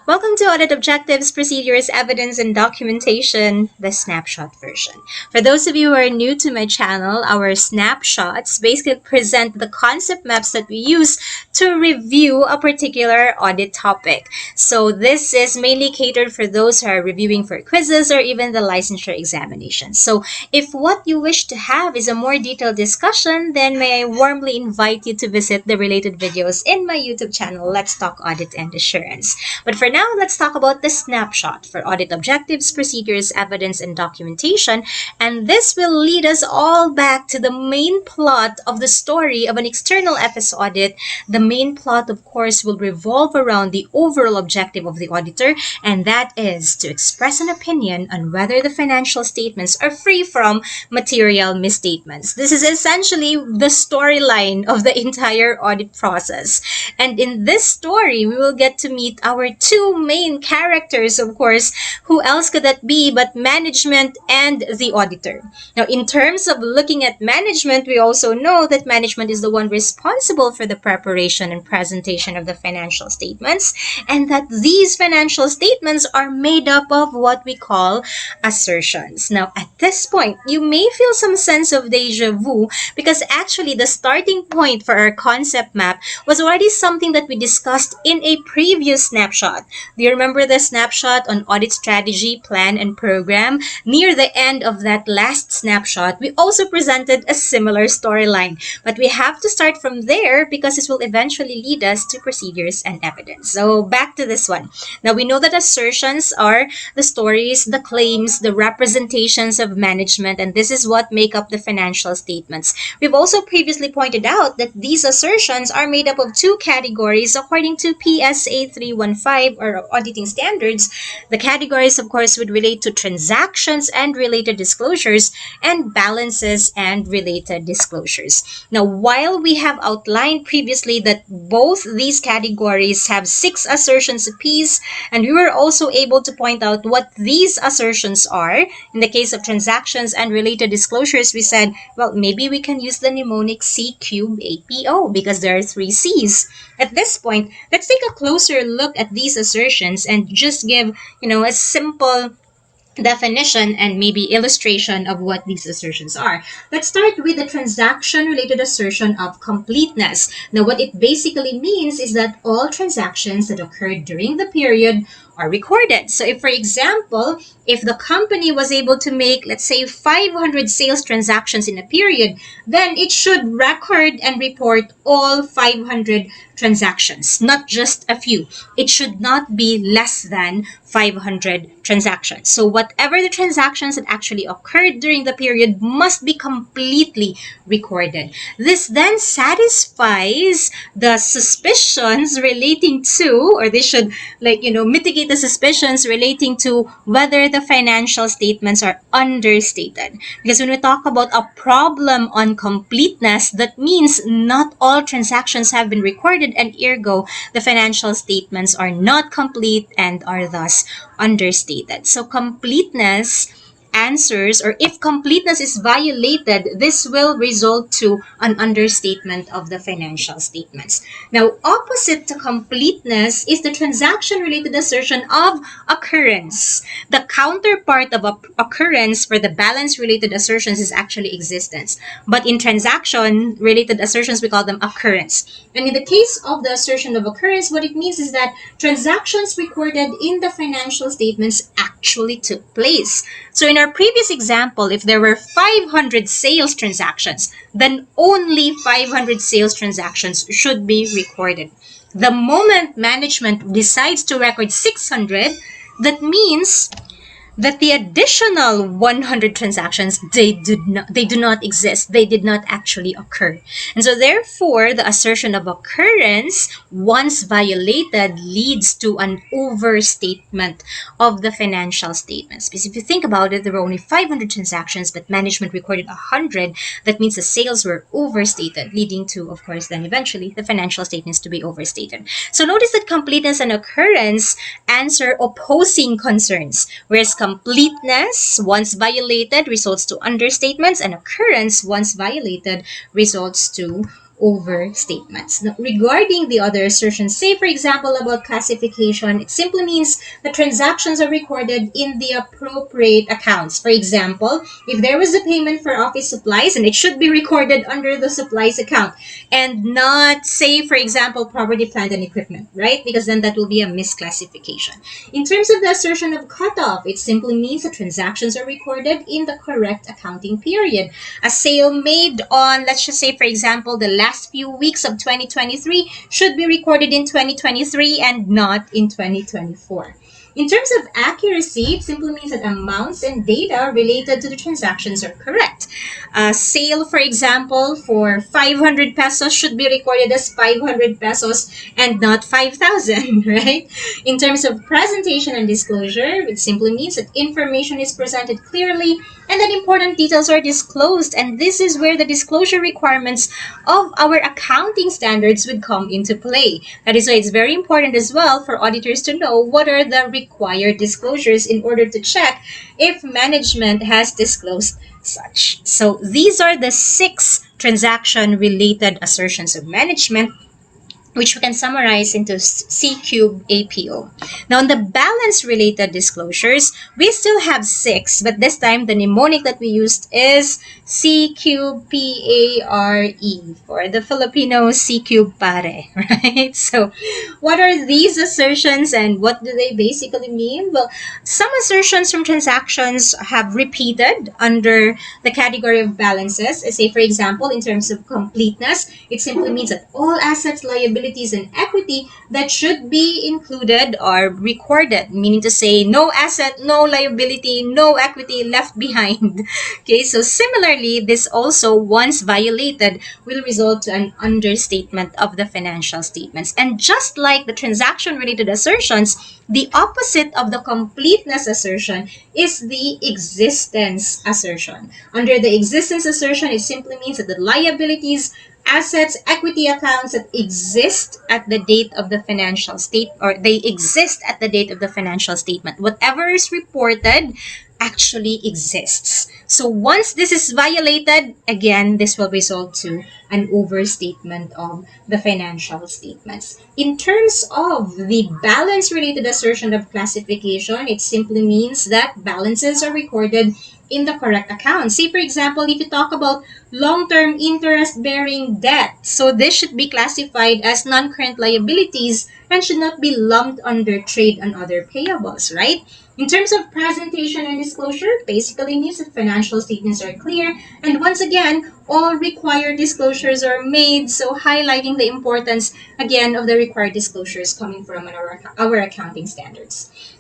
Welcome to Audit Objectives, Procedures, Evidence, and Documentation, the Snapshot version. For those of you who are new to my channel, our snapshots basically present the concept maps that we use to review a particular audit topic. So this is mainly catered for those who are reviewing for quizzes or even the licensure examination. So if what you wish to have is a more detailed discussion, then may I warmly invite you to visit the related videos in my YouTube channel, Let's Talk Audit and Assurance. But for now, let's talk about the snapshot for audit objectives, procedures, evidence, and documentation. And this will lead us all back to the main plot of the story of an external FS audit. The main plot, of course, will revolve around the overall objective of the auditor, and that is to express an opinion on whether the financial statements are free from material misstatements. This is essentially the storyline of the entire audit process. And in this story, we will get to meet our two main characters, of course. Who else could that be but management and the auditor? Now, in terms of looking at management, we also know that management is the one responsible for the preparation and presentation of the financial statements, and that these financial statements are made up of what we call assertions. Now, at this point, you may feel some sense of deja vu because actually the starting point for our concept map was already something that we discussed in a previous snapshot. Do you remember the snapshot on audit strategy, plan, and program? Near the end of that last snapshot, we also presented a similar storyline. But we have to start from there because this will eventually lead us to procedures and evidence. So back to this one. Now we know that assertions are the stories, the claims, the representations of management, and this is what make up the financial statements. We've also previously pointed out that these assertions are made up of two categories according to PSA 315 or auditing standards. The categories, of course, would relate to transactions and related disclosures and balances and related disclosures. Now, while we have outlined previously that both these categories have 6 assertions apiece, and we were also able to point out what these assertions are. In the case of transactions and related disclosures, we said, well, maybe we can use the mnemonic C cube APO because there are 3 C's. At this point, let's take a closer look at these assertions and just give, a simple definition and maybe illustration of what these assertions are. Let's start with the transaction-related assertion of completeness. Now, what it basically means is that all transactions that occurred during the period are recorded. So if, for example, if the company was able to make, let's say, 500 sales transactions in a period, then it should record and report all 500 transactions, not just a few. It should not be less than 500 transactions. So whatever the transactions that actually occurred during the period must be completely recorded. This then satisfies the suspicions relating to, or they should mitigate the suspicions relating to whether the financial statements are understated. Because when we talk about a problem on completeness, that means not all transactions have been recorded, and ergo, the financial statements are not complete and are thus understated. So completeness answers, or if completeness is violated, this will result to an understatement of the financial statements. Now, opposite to completeness is the transaction-related assertion of occurrence. The counterpart of occurrence for the balance-related assertions is actually existence. But in transaction-related assertions, we call them occurrence. And in the case of the assertion of occurrence, what it means is that transactions recorded in the financial statements actually took place. So in our previous example, if there were 500 sales transactions, then only 500 sales transactions should be recorded. The moment management decides to record 600, that means that the additional 100 transactions, they do not exist. They did not actually occur. And so therefore, the assertion of occurrence, once violated, leads to an overstatement of the financial statements. Because if you think about it, there were only 500 transactions, but management recorded 100. That means the sales were overstated, leading to, of course, then eventually the financial statements to be overstated. So notice that completeness and occurrence answer opposing concerns, whereas completeness, once violated, results to understatements, and occurrence, once violated, results to overstatements. Now, regarding the other assertions, say for example about classification, it simply means the transactions are recorded in the appropriate accounts. For example, if there was a payment for office supplies, and it should be recorded under the supplies account and not, say for example, property, plant, and equipment, right? Because then that will be a misclassification. In terms of the assertion of cutoff, it simply means the transactions are recorded in the correct accounting period. A sale made on, let's just say, for example, the last few weeks of 2023 should be recorded in 2023 and not in 2024. In terms of accuracy, it simply means that amounts and data related to the transactions are correct. A sale, for example, for 500 pesos should be recorded as 500 pesos and not 5,000, right? In terms of presentation and disclosure, it simply means that information is presented clearly and that important details are disclosed. And this is where the disclosure requirements of our accounting standards would come into play. That is why it's very important as well for auditors to know what are the required disclosures in order to check if management has disclosed such. So these are the 6 transaction-related assertions of management, which we can summarize into C cube APO. Now, in the balance-related disclosures, we still have 6, but this time the mnemonic that we used is C cube PARE for the Filipino C cube pare, right? So, what are these assertions and what do they basically mean? Well, some assertions from transactions have repeated under the category of balances. Say, for example, in terms of completeness, it simply means that all assets, liabilities, and equity that should be included are recorded, meaning to say no asset, no liability, no equity left behind. Okay, so similarly, this also, once violated, will result to an understatement of the financial statements. And just like the transaction-related assertions, the opposite of the completeness assertion is the existence assertion. Under the existence assertion, it simply means that the liabilities, assets, equity accounts that exist at the date of the financial state, or they exist at the date of the financial statement. Whatever is reported actually exists. So once this is violated, again, this will result to an overstatement of the financial statements. In terms of the balance-related assertion of classification, it simply means that balances are recorded in the correct account. Say, for example, if you talk about long-term interest-bearing debt, so this should be classified as non-current liabilities and should not be lumped under trade and other payables, right? In terms of presentation and disclosure, basically means that financial statements are clear, and once again, all required disclosures are made, so highlighting the importance, again, of the required disclosures coming from our accounting standards.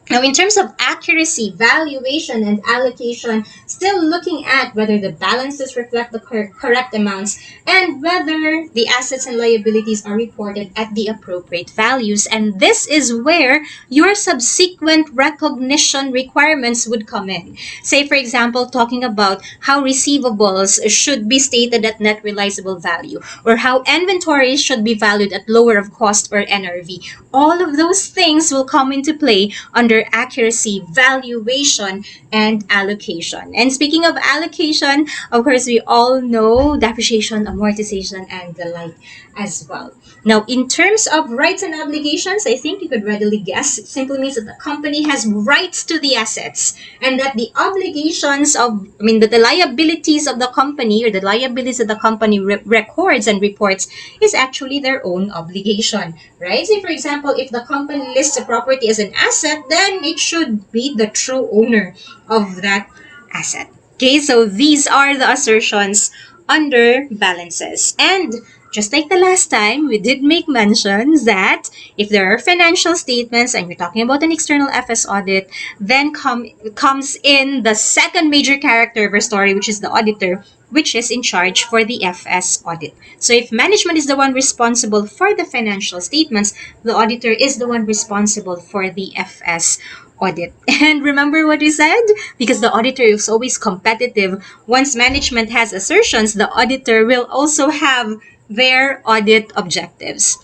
Now, in terms of accuracy, valuation, and allocation, still looking at whether the balances reflect the correct amounts and whether the assets and liabilities are reported at the appropriate values. And this is where your subsequent recognition requirements would come in. Say, for example, talking about how receivables should be stated at net realizable value, or how inventories should be valued at lower of cost or NRV. All of those things will come into play under accuracy, valuation, and allocation. And speaking of allocation, of course, we all know depreciation, amortization, and the like as well. Now, in terms of rights and obligations, I think you could readily guess. It simply means that the company has rights to the assets and that the obligations of, that the liabilities of the company, or the liabilities that the company records and reports, is actually their own obligation, right? Say, for example, if the company lists a property as an asset, then it should be the true owner of that asset. Okay, so these are the assertions under balances. And just like the last time, we did make mentions that if there are financial statements and you're talking about an external FS audit, then comes in the second major character of our story, which is the auditor, which is in charge for the FS audit. So if management is the one responsible for the financial statements, the auditor is the one responsible for the FS audit. And remember what we said? Because the auditor is always competitive. Once management has assertions, the auditor will also have their audit objectives.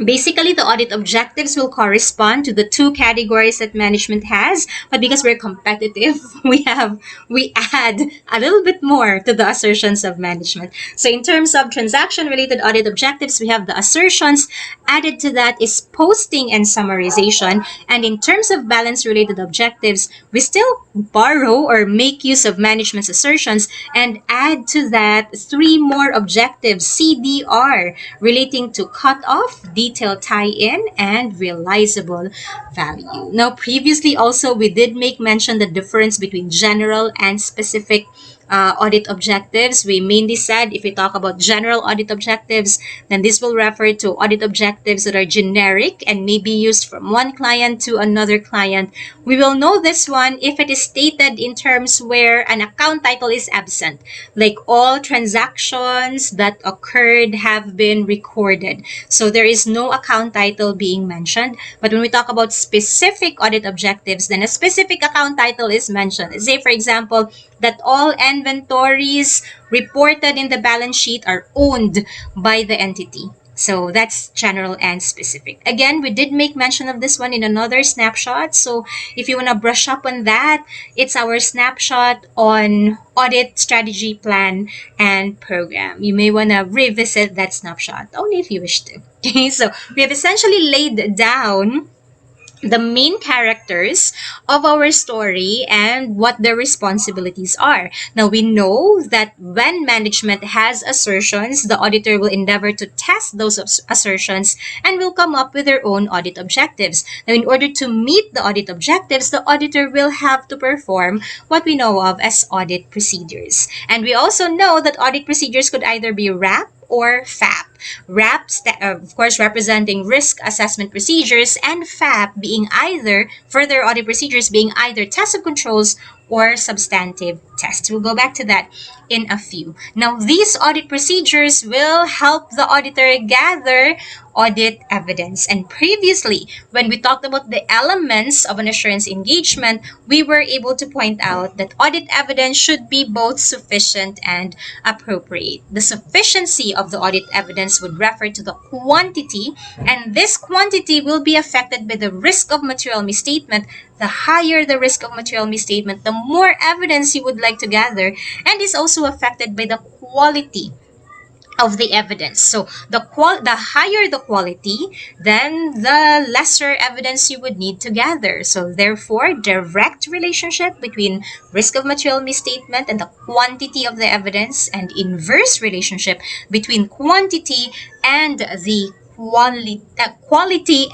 Basically, the audit objectives will correspond to the two categories that management has, but because we're competitive, we add a little bit more to the assertions of management. So in terms of transaction related audit objectives, we have the assertions. Added to that is posting and summarization. And in terms of balance related objectives, we still borrow or make use of management's assertions and add to that three more objectives, CDR, relating to cutoff, detailed tie-in, and realizable value. Now, previously also, we did make mention the difference between general and specific audit objectives. We mainly said if we talk about general audit objectives, then this will refer to audit objectives that are generic and may be used from one client to another client. We will know this one if it is stated in terms where an account title is absent, like all transactions that occurred have been recorded. So there is no account title being mentioned. But when we talk about specific audit objectives, then a specific account title is mentioned. Say, for example, that all inventories reported in the balance sheet are owned by the entity. So that's general and specific. Again, we did make mention of this one in another snapshot. So if you want to brush up on that, it's our snapshot on audit strategy plan and program. You may want to revisit that snapshot only if you wish to. Okay, so we have essentially laid down the main characters of our story and what their responsibilities are. Now, we know that when management has assertions, the auditor will endeavor to test those assertions and will come up with their own audit objectives. Now, in order to meet the audit objectives, the auditor will have to perform what we know of as audit procedures. And we also know that audit procedures could either be RAP or FAP. RAP, of course, representing risk assessment procedures, and FAP being either further audit procedures being either test of controls or substantive tests. We'll go back to that in a few. Now, these audit procedures will help the auditor gather audit evidence. And previously, when we talked about the elements of an assurance engagement, we were able to point out that audit evidence should be both sufficient and appropriate. The sufficiency of the audit evidence would refer to the quantity, and this quantity will be affected by the risk of material misstatement. The higher the risk of material misstatement, the more evidence you would like to gather, and is also affected by the quality of the evidence. So the higher the quality, then the lesser evidence you would need to gather. So therefore, direct relationship between risk of material misstatement and the quantity of the evidence, and inverse relationship between quantity and the quality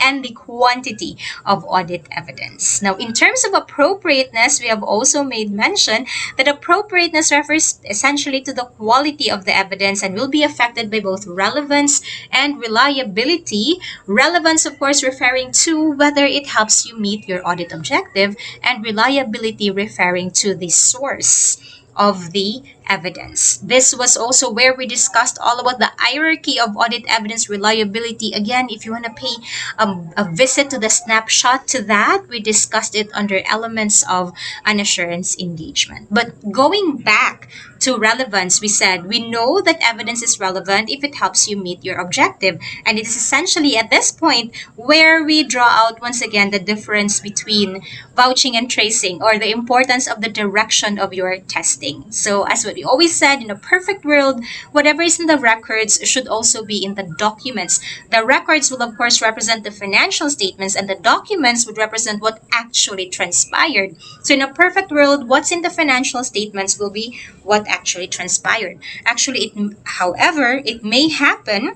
and the quantity of audit evidence. Now, in terms of appropriateness, we have also made mention that appropriateness refers essentially to the quality of the evidence and will be affected by both relevance and reliability. Relevance, of course, referring to whether it helps you meet your audit objective, and reliability referring to the source of the evidence. This was also where we discussed all about the hierarchy of audit evidence reliability. Again, if you want to pay a visit to the snapshot to that, we discussed it under elements of an assurance engagement. But going back to relevance, we said we know that evidence is relevant if it helps you meet your objective. And it is essentially at this point where we draw out once again the difference between vouching and tracing, or the importance of the direction of your testing. So as what we always said, in a perfect world, whatever is in the records should also be in the documents. The records will of course represent the financial statements, and the documents would represent what actually transpired. So in a perfect world, what's in the financial statements will be what actually transpired. However, it may happen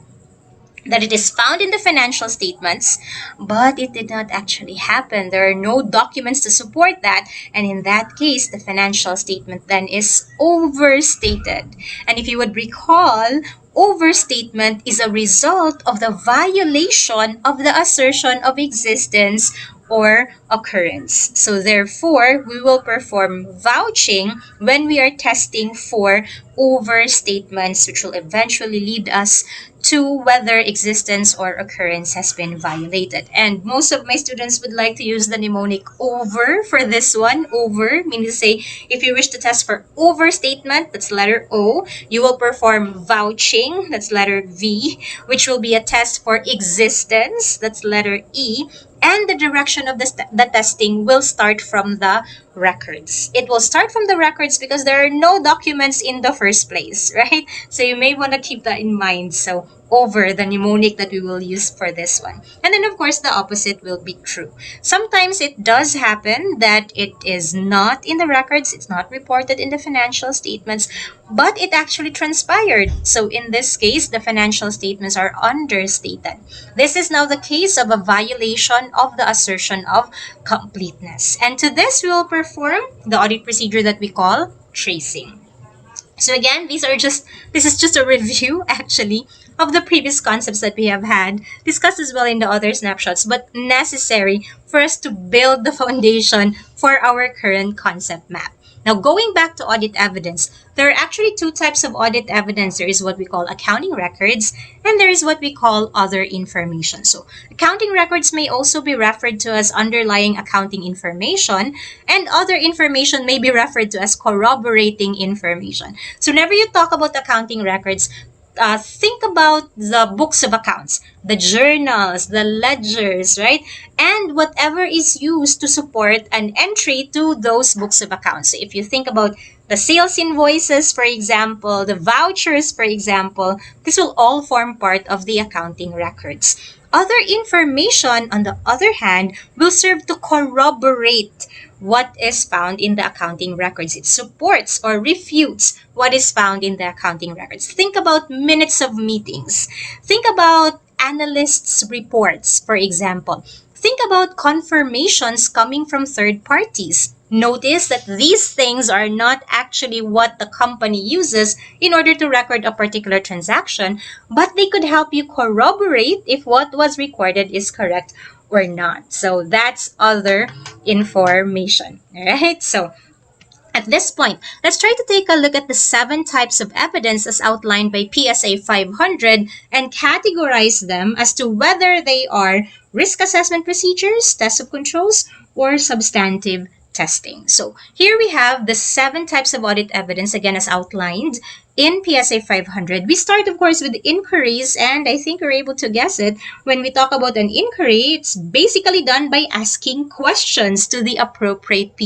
that it is found in the financial statements, but it did not actually happen. There are no documents to support that, and in that case, the financial statement then is overstated. And if you would recall, overstatement is a result of the violation of the assertion of existence or occurrence. So therefore, we will perform vouching when we are testing for overstatements, which will eventually lead us to whether existence or occurrence has been violated. And most of my students would like to use the mnemonic over for this one. Over, meaning to say, if you wish to test for overstatement, that's letter O, you will perform vouching, that's letter V, which will be a test for existence, that's letter E, and the direction of the testing will start from the records. It will start from the records because there are no documents in the first place, right? So you may want to keep that in mind. So over the mnemonic that we will use for this one. And then of course the opposite will be true. Sometimes it does happen that it is not in the records, it's not reported in the financial statements, but it actually transpired. So in this case, the financial statements are understated. This is now the case of a violation of the assertion of completeness. And to this, we will perform the audit procedure that we call tracing. So again, this is just a review actually of the previous concepts that we have had discussed as well in the other snapshots, but necessary for us to build the foundation for our current concept map. Now, going back to audit evidence, there are actually two types of audit evidence. There is what we call accounting records, and there is what we call other information. So, accounting records may also be referred to as underlying accounting information, and other information may be referred to as corroborating information. So, whenever you talk about accounting records, think about the books of accounts, the journals, the ledgers, right? And whatever is used to support an entry to those books of accounts. So if you think about the sales invoices, for example, the vouchers, for example, this will all form part of the accounting records. Other information, on the other hand, will serve to corroborate what is found in the accounting records. It supports or refutes what is found in the accounting records. Think about minutes of meetings. Think about analysts' reports, for example. Think about confirmations coming from third parties. Notice that these things are not actually what the company uses in order to record a particular transaction, but they could help you corroborate if what was recorded is correct or not. So that's other information. All right. So at this point, let's try to take a look at the 7 types of evidence as outlined by PSA 500 and categorize them as to whether they are risk assessment procedures, test of controls, or substantive testing. So here we have the 7 types of audit evidence, again as outlined in PSA 500. We start, of course, with inquiries, and I think you're able to guess it. When we talk about an inquiry, it's basically done by asking questions to the appropriate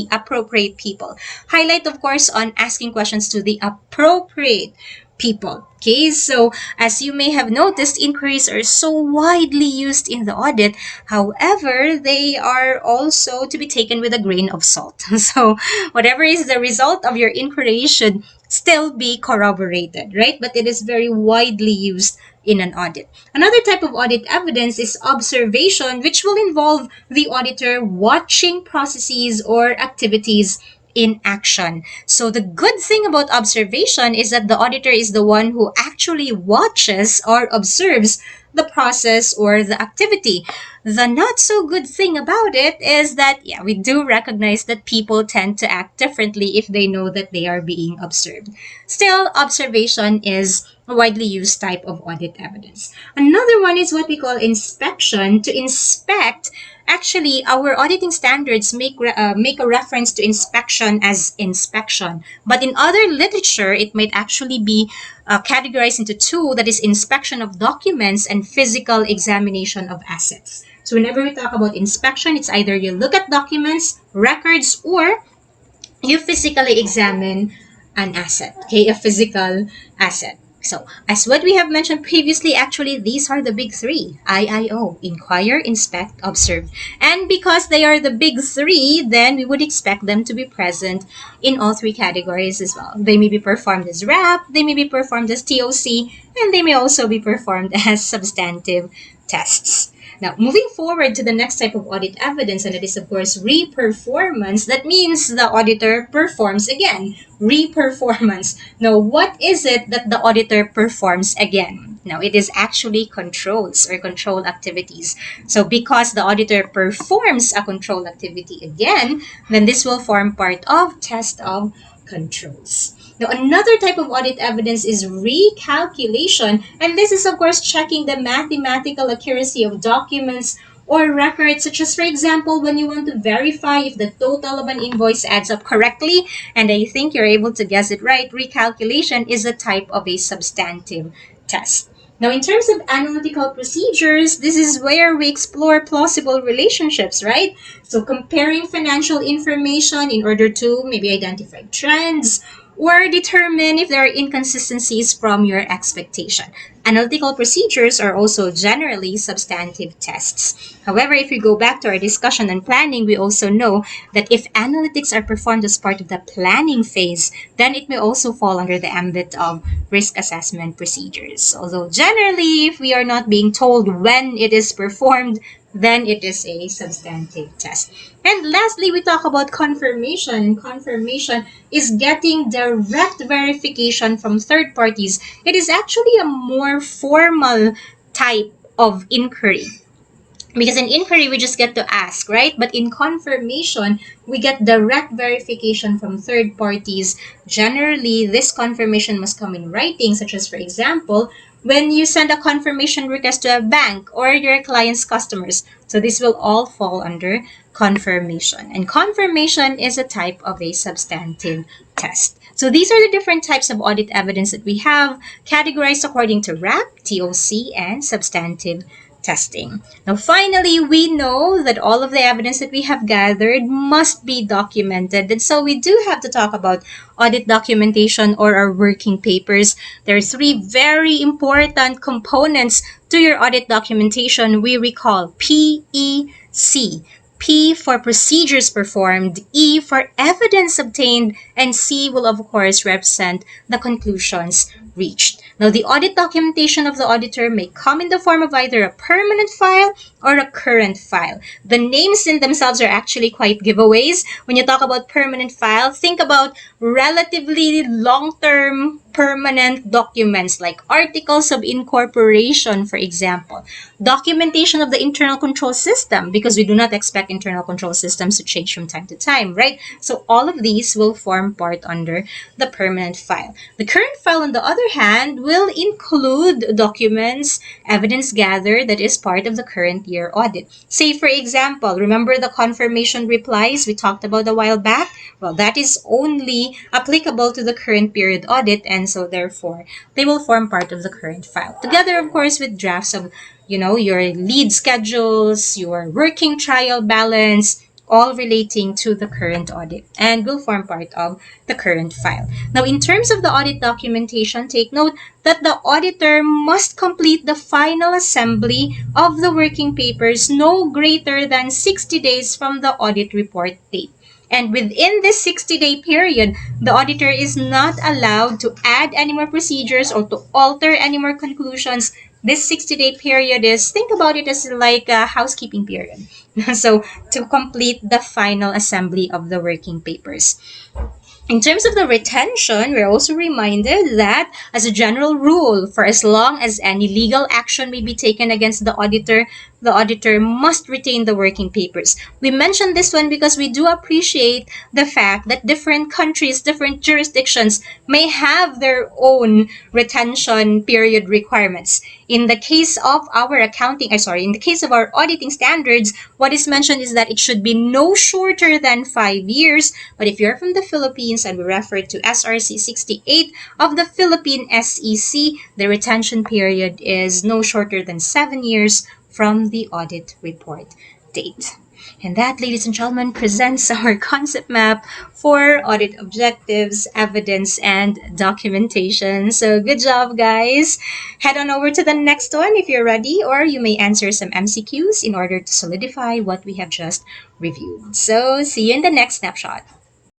people. Highlight, of course, on asking questions to the appropriate people. Okay, so as you may have noticed, inquiries are so widely used in the audit. However, they are also to be taken with a grain of salt. So whatever is the result of your inquiry should still be corroborated, right? But it is very widely used in an audit. Another type of audit evidence is observation, which will involve the auditor watching processes or activities in action. So the good thing about observation is that the auditor is the one who actually watches or observes the process or the activity. The not so good thing about it is that, yeah, we do recognize that people tend to act differently if they know that they are being observed. Still, observation is a widely used type of audit evidence. Another one is what we call inspection. To inspect, actually, our auditing standards make a reference to inspection as inspection. But in other literature, it might actually be categorized into 2, that is inspection of documents and physical examination of assets. So whenever we talk about inspection, it's either you look at documents, records, or you physically examine an asset, okay, a physical asset. So, as what we have mentioned previously, actually, these are the big 3. IIO, inquire, inspect, observe. And because they are the big 3, then we would expect them to be present in all 3 categories as well. They may be performed as RAP, they may be performed as TOC, and they may also be performed as substantive tests. Now, moving forward to the next type of audit evidence, and it is, of course, re-performance. That means the auditor performs again. Re-performance. Now, what is it that the auditor performs again? Now, it is actually controls or control activities. So, because the auditor performs a control activity again, then this will form part of test of controls. Now, another type of audit evidence is recalculation, and this is, of course, checking the mathematical accuracy of documents or records, such as, for example, when you want to verify if the total of an invoice adds up correctly, and I think you're able to guess it right, recalculation is a type of a substantive test. Now, in terms of analytical procedures, this is where we explore plausible relationships, right? So, comparing financial information in order to maybe identify trends or determine if there are inconsistencies from your expectation. Analytical procedures are also generally substantive tests. However, if we go back to our discussion on planning, we also know that if analytics are performed as part of the planning phase, then it may also fall under the ambit of risk assessment procedures. Although generally, if we are not being told when it is performed, then it is a substantive test. And lastly, we talk about confirmation. Confirmation is getting direct verification from third parties. It is actually a more formal type of inquiry. Because in inquiry, we just get to ask, right? But in confirmation, we get direct verification from third parties. Generally, this confirmation must come in writing, such as, for example, when you send a confirmation request to a bank or your client's customers. So this will all fall under confirmation. And confirmation is a type of a substantive test. So these are the different types of audit evidence that we have, categorized according to RAP, TOC, and substantive testing. Now, finally, we know that all of the evidence that we have gathered must be documented. And so we do have to talk about audit documentation or our working papers. There are three very important components to your audit documentation. We recall PEC. P for procedures performed, E for evidence obtained, and C will of course represent the conclusions reached. Now, the audit documentation of the auditor may come in the form of either a permanent file or a current file. The names in themselves are actually quite giveaways. When you talk about permanent file, think about relatively long-term permanent documents like articles of incorporation, for example. Documentation of the internal control system, because we do not expect internal control systems to change from time to time, right? So all of these will form part under the permanent file. The current file, on the other hand, will include documents, evidence gathered that is part of the current year audit. Say, for example, remember the confirmation replies we talked about a while back? Well, that is only applicable to the current period audit, and so therefore they will form part of the current file. Together, of course, with drafts of your lead schedules, your working trial balance, all relating to the current audit and will form part of the current file. Now, in terms of the audit documentation, take note that the auditor must complete the final assembly of the working papers no greater than 60 days from the audit report date. And within this 60-day period, the auditor is not allowed to add any more procedures or to alter any more conclusions. This 60-day period is, think about it as like a housekeeping period. So, to complete the final assembly of the working papers. In terms of the retention, we're also reminded that, as a general rule, for as long as any legal action may be taken against the auditor must retain the working papers. We mentioned this one because we do appreciate the fact that different countries, different jurisdictions may have their own retention period requirements. In the case of our in the case of our auditing standards, what is mentioned is that it should be no shorter than 5 years. But if you're from the Philippines and we refer to SRC 68 of the Philippine SEC, the retention period is no shorter than 7 years from the audit report date. And that, ladies and gentlemen, presents our concept map for audit objectives, evidence, and documentation. So good job, guys. Head on over to the next one if you're ready, or you may answer some MCQs in order to solidify what we have just reviewed. So see you in the next snapshot.